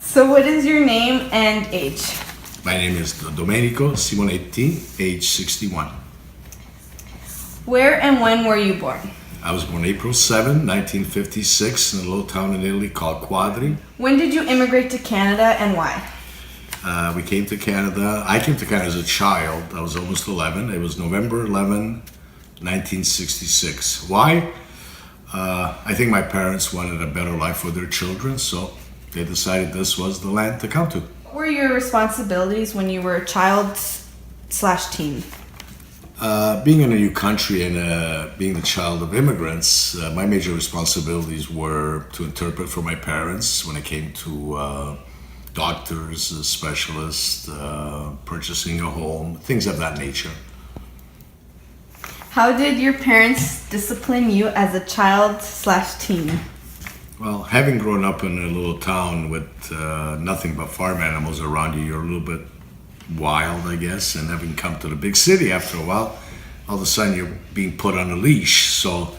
So, what is your name and age? My name is Domenico Simonetti, age 61. Where and when were you born? I was born April 7, 1956, in a little town in Italy called Quadri. When did you immigrate to Canada and why? I came to Canada as a child. I was almost 11. It was November 11, 1966. Why? I think my parents wanted a better life for their children, so they decided this was the land to come to. What were your responsibilities when you were a child/teen? Being in a new country and being the child of immigrants, my major responsibilities were to interpret for my parents when it came to doctors, specialists, purchasing a home, things of that nature. How did your parents discipline you as a child/teen? Well, having grown up in a little town with nothing but farm animals around you, you're a little bit wild, I guess, and having come to the big city after a while, all of a sudden you're being put on a leash. So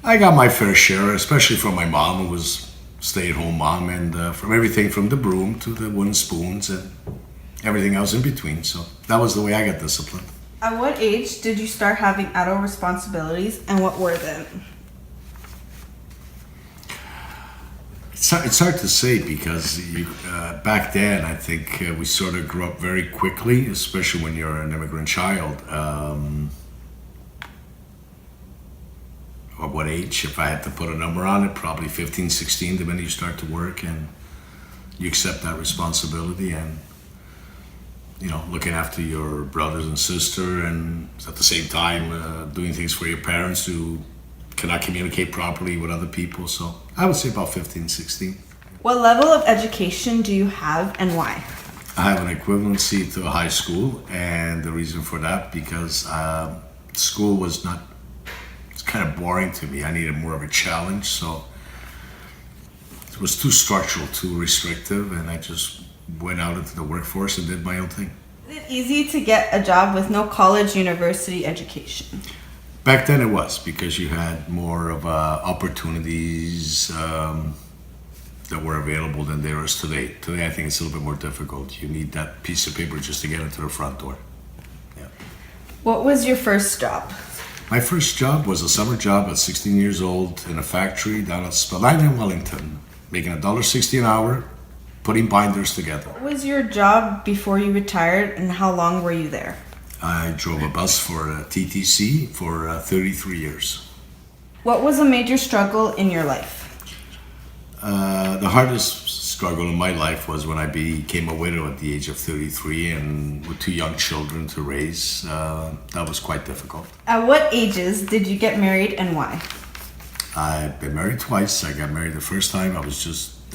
I got my fair share, especially from my mom, who was a stay-at-home mom, and from everything from the broom to the wooden spoons and everything else in between. So that was the way I got disciplined. At what age did you start having adult responsibilities and what were them? It's hard to say because back then I think we sort of grew up very quickly, especially when you're an immigrant child. At what age? If I had to put a number on it, probably 15, 16, the minute you start to work and you accept that responsibility and, you know, looking after your brothers and sister and at the same time doing things for your parents who cannot communicate properly with other people. So I would say about 15, 16. What level of education do you have and why? I have an equivalency to a high school, and the reason for that because school was not, it's kind of boring to me. I needed more of a challenge, so it was too structural, too restrictive, and I just went out into the workforce and did my own thing. Is it easy to get a job with no college university education? Back then it was, because you had more of opportunities that were available than there is today. Today I think it's a little bit more difficult. You need that piece of paper just to get into the front door. Yeah. What was your first job? My first job was a summer job at 16 years old in a factory down at Spadina in Wellington, making $1.60 an hour, putting binders together. What was your job before you retired and how long were you there? I drove a bus for TTC for 33 years. What was a major struggle in your life? The hardest struggle in my life was when I became a widow at the age of 33 and with two young children to raise. That was quite difficult. At what ages did you get married and why? I've been married twice. I got married the first time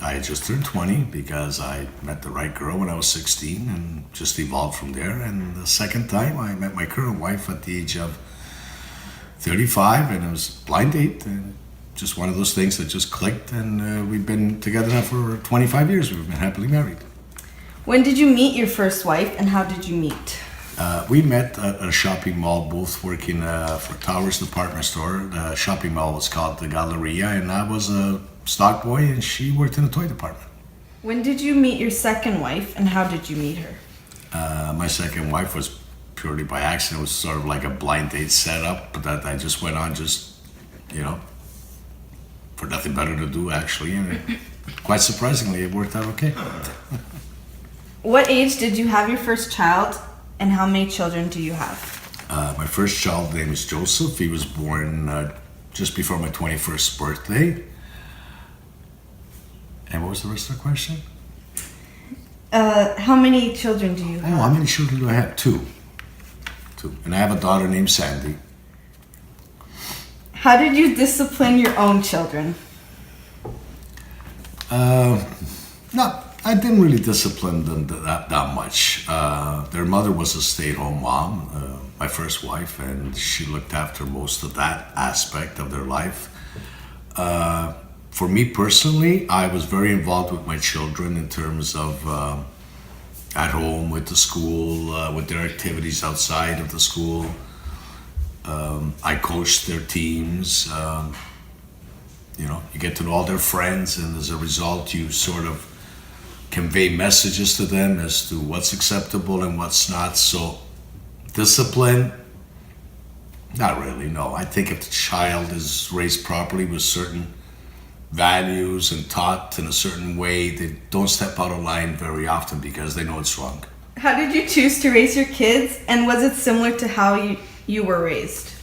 I had just turned 20 because I met the right girl when I was 16 and just evolved from there. And the second time I met my current wife at the age of 35 and it was a blind date and just one of those things that just clicked, and we've been together now for 25 years. We've been happily married. When did you meet your first wife and how did you meet? We met at a shopping mall, both working for Towers Department Store. The shopping mall was called the Galleria, and I was a stock boy, and she worked in the toy department. When did you meet your second wife and how did you meet her? My second wife was purely by accident. It was sort of like a blind date setup, but that I just went on for nothing better to do, actually, and quite surprisingly, it worked out okay. What age did you have your first child and how many children do you have? My first child's name is Joseph. He was born just before my 21st birthday. And what was the rest of the question? How many children do you have? Oh, how many children do I have? Two. And I have a daughter named Sandy. How did you discipline your own children? I didn't really discipline them that much. Their mother was a stay-at-home mom, my first wife, and she looked after most of that aspect of their life. For me personally, I was very involved with my children in terms of at home, with the school, with their activities outside of the school. I coached their teams. You get to know all their friends, and as a result, you sort of convey messages to them as to what's acceptable and what's not. So discipline, not really, no. I think if the child is raised properly with certain values and taught in a certain way, they don't step out of line very often because they know it's wrong. How did you choose to raise your kids, and was it similar to how you were raised?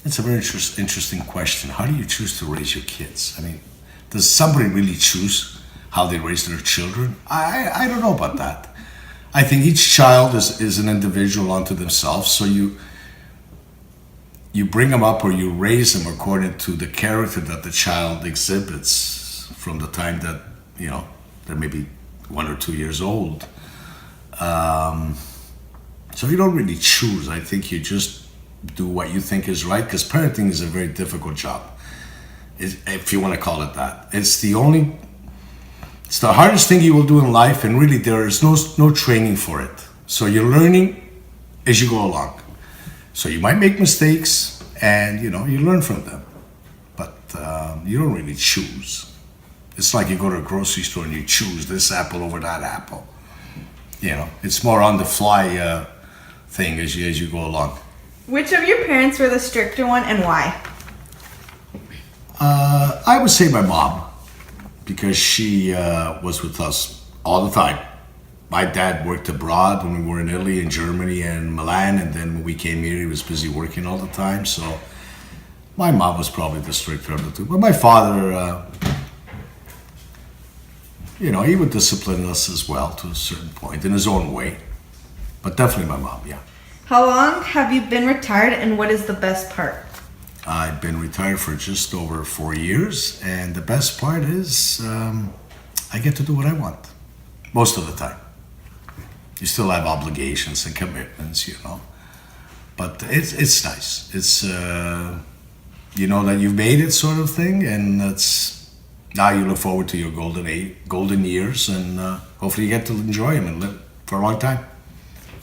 It's a very interesting question. How do you choose to raise your kids? I mean, does somebody really choose how they raise their children? I don't know about that. I think each child is an individual unto themselves, so you bring them up or you raise them according to the character that the child exhibits from the time that, you know, they're maybe 1 or 2 years old. So you don't really choose. I think you just do what you think is right, because parenting is a very difficult job, if you want to call it that. It's the hardest thing you will do in life, and really there is no training for it. So you're learning as you go along. So you might make mistakes, and you learn from them, but you don't really choose. It's like you go to a grocery store and you choose this apple over that apple. It's more on the fly thing as you go along. Which of your parents were the stricter one, and why? I would say my mom, because she was with us all the time. My dad worked abroad when we were in Italy and Germany and Milan, and then when we came here, he was busy working all the time. So my mom was probably the stricter of the two. But my father, he would discipline us as well to a certain point in his own way. But definitely my mom, yeah. How long have you been retired, and what is the best part? I've been retired for just over 4 years, and the best part is I get to do what I want most of the time. You still have obligations and commitments, but it's nice. It's that you've made it, sort of thing, and now you look forward to your golden years, and hopefully you get to enjoy them and live for a long time.